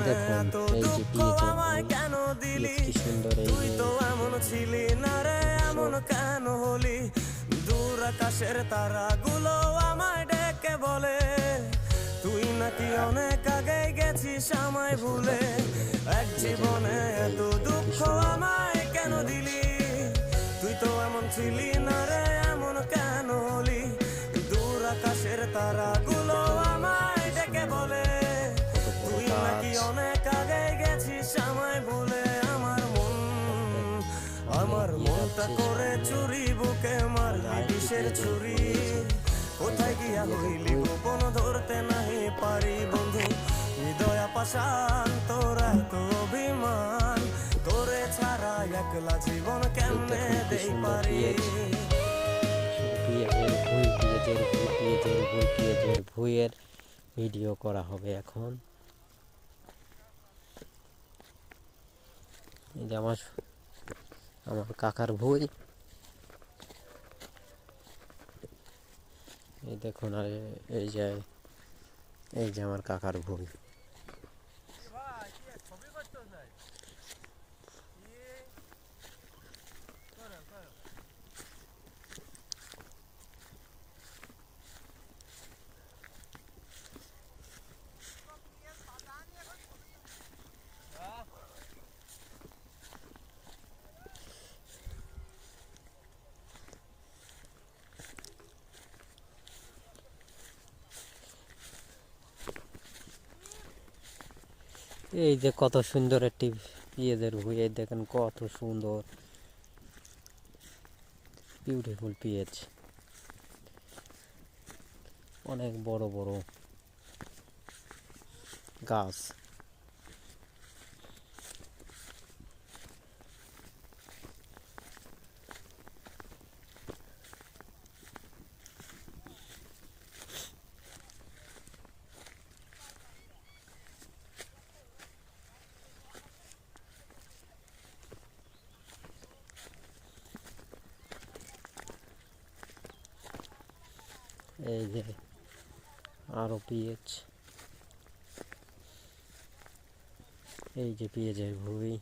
দেখুন এত এই যে দুঃখ পেঁয়াজের আমায় ভুঁই, কেন দিলি? পেঁয়াজ কি সুন্দর, এই তুই যে তো এমন ছিলি না রে, এমন কৃষক। কেন হলি? দূর আকাশের তারাগুলো আমায় ডেকে বলে তুই নাকি অনেক আগে গেছিস আমায় দেখুন ভুলে। কত সুন্দর এক পেঁয়াজের জীবনে ভুঁই, এই এত যে কি দুঃখ সুন্দর আমায় কেন পেঁয়াজ, দিলি? তুই তো এমন এই যে ছিলি না পেঁয়াজ, রে, এমন কেন হলি? দূর আকাশের দেখুন তারাগুলো পেঁয়াজের আমায় কি ডেকে সুন্দর, বলে কত বড় তুই নাকি গাছ। অনেক আগে গেছিস আমায় ভুলে। আমার মন, দেখুন সামনে আমার এগিয়ে মনটা যাচ্ছে, করে সামনে চুরি, বুকে এই যে মারলি আরেকটি বিষের পেঁয়াজের ছুরি। ভুঁই, এই কোথায় দেখুন গিয়া পেঁয়াজের হইলি ভুঁই। গোপন, ধরতে নাহি পারি বন্ধু। হৃদয় পাষাণ, তোর এত অভিমান, তোরে ছাড়া একলা জীবন এই কেমনে দেখুন কি দেই সুন্দর পারি। পেঁয়াজ, শুধু পেঁয়াজের ভুঁই, পেঁয়াজের ভুঁই, পেঁয়াজের ভুঁই, পেঁয়াজের ভুঁইয়ের ভিডিও করা হবে এখন। এই যে আমার আমার কাকার ভুঁই, এই দেখুন। আর এই যে আমার কাকার ভুঁই। এই যে কত সুন্দর একটি পেঁয়াজের ভুঁই, এই দেখেন কত সুন্দর বিউটিফুল পেঁয়াজ, অনেক বড় বড় গাছ। এই যে আরো পেঁয়াজ, এই যে পেঁয়াজের ভুঁই।